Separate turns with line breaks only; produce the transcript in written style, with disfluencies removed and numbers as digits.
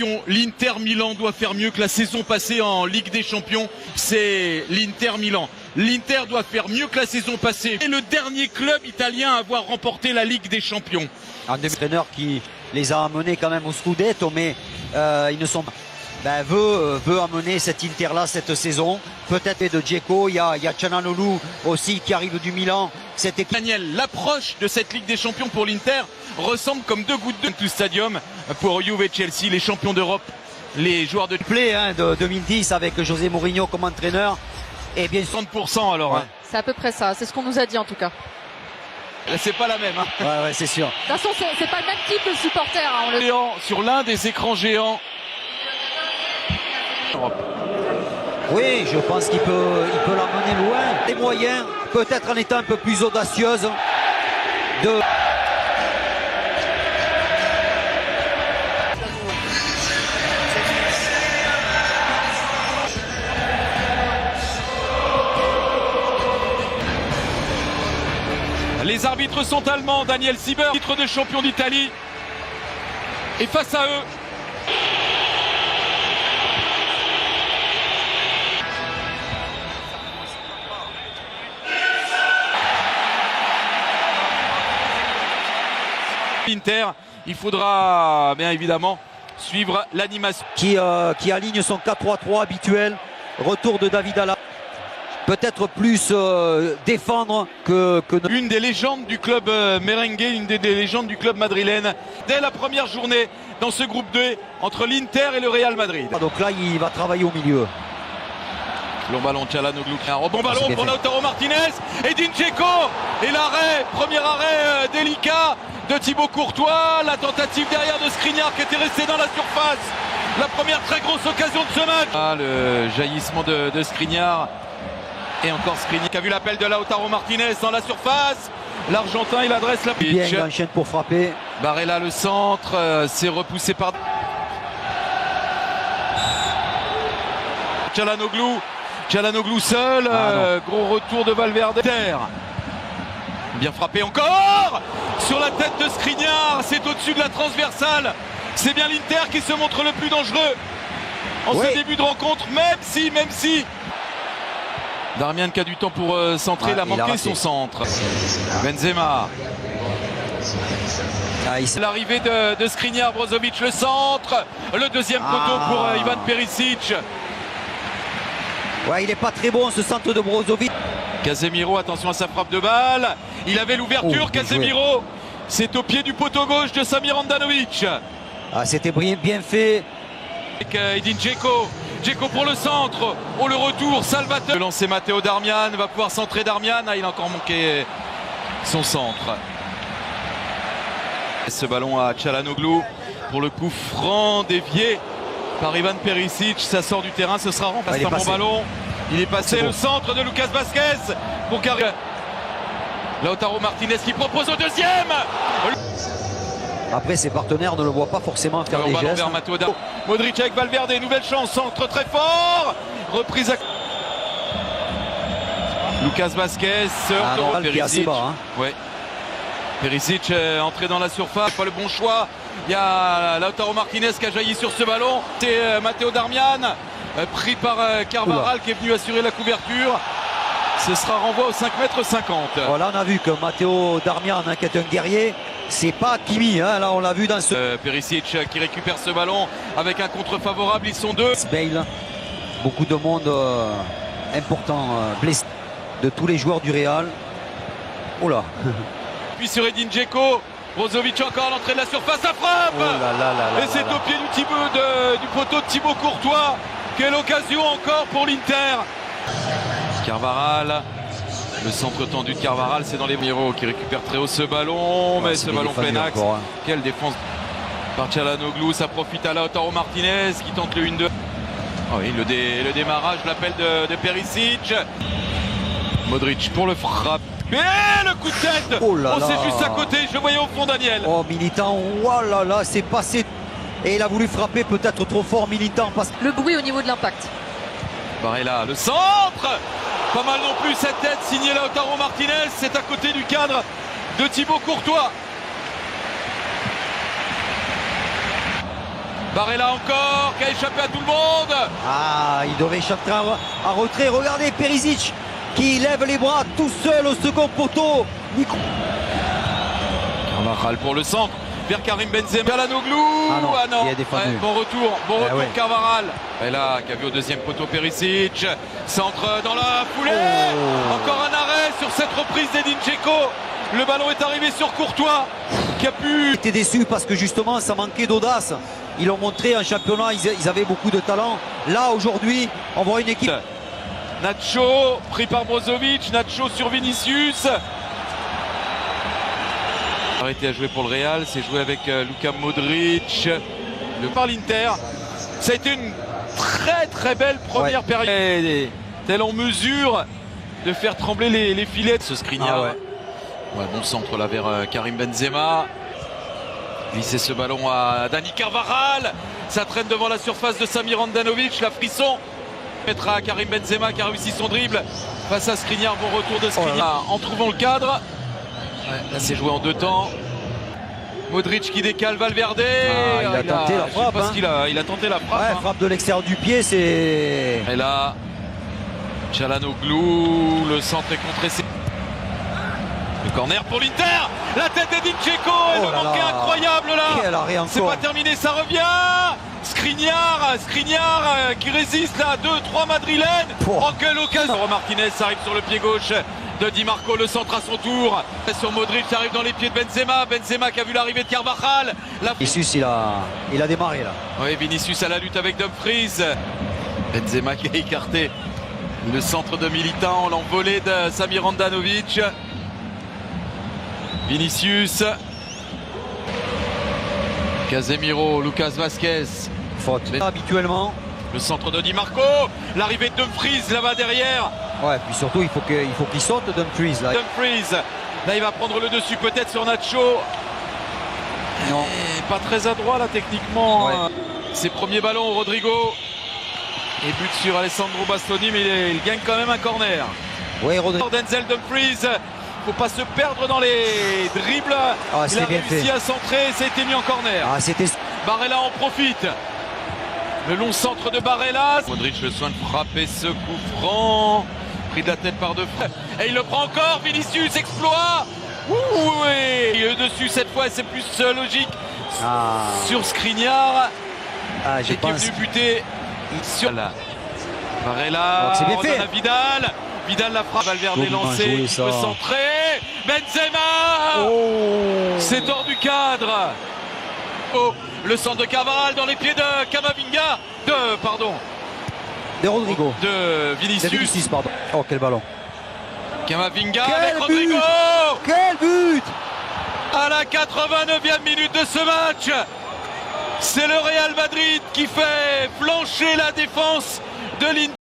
Attention, l'Inter Milan doit faire mieux que la saison passée en Ligue des Champions. C'est l'Inter Milan. L'Inter doit faire mieux que la saison passée. C'est le dernier club italien à avoir remporté la Ligue des Champions.
Un entraîneur qui les a amenés quand même au Scudetto, mais ils ne sont pas. Veut amener cet Inter-là cette saison. Peut-être de Dzeko, il y a Çalhanoğlu aussi qui arrive du Milan.
Daniel, l'approche de cette Ligue des Champions pour l'Inter ressemble comme deux gouttes de stadium pour Juve et Chelsea, les champions d'Europe, les joueurs de
play de 2010 avec José Mourinho comme entraîneur. Et bien
30% alors.
Ouais.
Hein.
C'est à peu près ça, c'est ce qu'on nous a dit en tout cas.
C'est pas la même. Hein.
Ouais, c'est sûr.
De toute façon, c'est pas le même type de supporter. Hein,
Géant, sur l'un des écrans géants.
Oui, je pense qu'il peut l'emmener loin. Les moyens, peut-être en étant un peu plus audacieuse.
Les arbitres sont allemands. Daniel Sieber, titre de champion d'Italie. Et face à eux, l'Inter, il faudra bien évidemment suivre l'animation.
Qui aligne son 4-3-3 habituel. Retour de David Alaba. Peut-être plus défendre que...
Une des légendes du club merengue, une des légendes du club madrilène. Dès la première journée dans ce groupe 2 entre l'Inter et le Real Madrid.
Donc là, il va travailler au milieu.
Long ballon, Çalhanoğlu. Un bon ballon pour Lautaro Martinez. Et Dzeko. Et l'arrêt, premier arrêt délicat de Thibaut Courtois. La tentative derrière de Skriniar qui était resté dans la surface. La première très grosse occasion de ce match. Ah, le jaillissement de Skriniar. Et encore Skriniar qui a vu l'appel de Lautaro Martinez dans la surface. L'Argentin, il adresse la pitch.
Bien, il enchaîne pour frapper.
Barella, le centre. C'est repoussé par Çalhanoğlu seul, gros retour de Valverde. Bien frappé encore sur la tête de Skriniar, c'est au-dessus de la transversale. C'est bien l'Inter qui se montre le plus dangereux en ce début de rencontre, même si Darmian qui a du temps pour centrer, il a manqué son centre. Benzema. L'arrivée de Skriniar, Brozovic le centre, le deuxième poteau pour Ivan Perisic.
Ouais, il n'est pas très bon ce centre de Brozovic.
Casemiro, attention à sa frappe de balle. Il avait l'ouverture, Casemiro. C'est au pied du poteau gauche de Samir Handanovic.
Ah, c'était bien fait.
Avec Edin Dzeko. Dzeko pour le centre. Oh, le retour, Salvatore. Le lancer Matteo Darmian, va pouvoir centrer Darmian. Ah, il a encore manqué son centre. Ce ballon à Çalhanoğlu pour le coup franc dévié par Ivan Perisic, ça sort du terrain, ce sera remplacé par bon ballon. Il est passé le centre de Lucas Vazquez pour carrer. Lautaro Martinez qui propose au deuxième.
Après, ses partenaires ne le voient pas forcément faire des gestes.
Modric avec Valverde, nouvelle chance, centre très fort. Reprise à Lucas Vazquez,
Perisic.
Ouais. Perisic entré dans la surface, pas le bon choix. Il y a Lautaro Martinez qui a jailli sur ce ballon. C'est Matteo Darmian pris par Carvajal qui est venu assurer la couverture. Ce sera renvoi au 5,50 m.
Voilà, on a vu que Matteo Darmian, qui est un guerrier, c'est pas Kimi. Là, on l'a vu dans ce...
Perisic qui récupère ce ballon avec un contre favorable. Ils sont deux.
Bale, beaucoup de monde important blessé de tous les joueurs du Real. Oh là.
Puis sur Edin Dzeko. Brozovic encore à l'entrée de la surface, ça frappe. Et c'est au pied du poteau de Thibaut Courtois. Quelle occasion encore pour l'Inter. Carvajal, le centre tendu de Carvajal, c'est dans les Miro qui récupère très haut ce ballon, mais ce ballon plein axe. Quelle défense par Çalhanoğlu, ça profite à Lautaro Martinez qui tente le 1-2. Oh oui, le démarrage, l'appel de Perisic. Modric pour le frappe. Et le coup de tête.
Oh là là.
C'est juste à côté, je le voyais au fond, Daniel.
Oh, Militant, oh là là, c'est passé. Et il a voulu frapper peut-être trop fort, Militant.
Le bruit au niveau de l'impact.
Barella, le centre. Pas mal non plus cette tête, signée Lautaro Martinez. C'est à côté du cadre de Thibaut Courtois. Barella encore, qui a échappé à tout le monde.
Ah, il devait échapper à retrait. Regardez Perisic qui lève les bras tout seul au second poteau.
Carvajal pour le centre, vers Karim Benzema. Çalhanoğlu.
Ah non, il a défendu.
Ouais, bon retour,
ouais.
Carvajal. Et là, qui a vu au deuxième poteau Perisic. Centre dans la foulée. Encore un arrêt sur cette reprise d'Edin Dzeko. Le ballon est arrivé sur Courtois, qui a pu...
J'étais déçu parce que justement ça manquait d'audace. Ils l'ont montré en championnat, ils avaient beaucoup de talent. Là aujourd'hui, on voit une équipe.
Nacho pris par Brozovic, Nacho sur Vinicius. Arrêté à jouer pour le Real, c'est joué avec Luka Modric. Par l'Inter, ça a été une très belle première période. Telle en mesure de faire trembler les filets de ce Skriniar. Ouais, bon centre là vers Karim Benzema. Glisser ce ballon à Dani Carvajal. Ça traîne devant la surface de Samir Handanovic. La frisson. Mettra Karim Benzema qui a réussi son dribble face à Skriniar. Bon retour de Skriniar en trouvant le cadre. Ouais, là c'est joué en deux temps. Modric qui décale Valverde.
Il a tenté la frappe.
Il a tenté la frappe.
Ouais, frappe de l'extérieur du pied, c'est...
Et là, Çalhanoğlu, le centre est contré. Le corner pour l'Inter. La tête d'Edin Dzeko et le manqué incroyable là.
Quel arrêt encore.
C'est pas terminé, ça revient. Skriniar qui résiste là, 2-3 madrilènes. Oh, quelle occasion. Martinez arrive sur le pied gauche de Di Marco, le centre à son tour. Sur Modric, ça arrive dans les pieds de Benzema. Benzema qui a vu l'arrivée de Carvajal.
Vinicius, il a démarré là.
Oui, Vinicius à la lutte avec Dumfries. Benzema qui a écarté le centre de Militant, l'envolée de Samir Handanovic. Vinicius, Casemiro, Lucas Vazquez.
Faute. Habituellement.
Le centre de Di Marco, l'arrivée de Dumfries là-bas derrière.
Ouais, puis surtout il faut qu'il saute Dumfries là.
Dumfries, là il va prendre le dessus peut-être sur Nacho.
Non.
Et pas très adroit là techniquement.
Ouais.
Ses premiers ballons, Rodrigo. Et but sur Alessandro Bastoni, mais il gagne quand même un corner.
Oui, Rodrigo.
Denzel Dumfries. Faut pas se perdre dans les dribbles. Il a réussi à centrer, ça a été mis en corner. Barella en profite. Le long centre de Barella. Modric le soin de frapper ce coup franc. Pris de la tête par deux frères. Et il le prend encore. Vinicius, exploit. Et le dessus cette fois, c'est plus logique. Sur Skriniar.
J'ai
qui est venu buter sur là. Barella.
C'est bien fait.
Vidal. Vidal la frappe, Valverde est lancé, il peut centrer. Benzema. C'est hors du cadre. Le centre de Carvajal dans les pieds de Camavinga.
De Rodrigo.
De Vinicius.
Pardon. Oh, quel ballon.
Camavinga avec Rodrigo.
Quel but.
À la 89e minute de ce match. C'est le Real Madrid qui fait flancher la défense de l'Inter.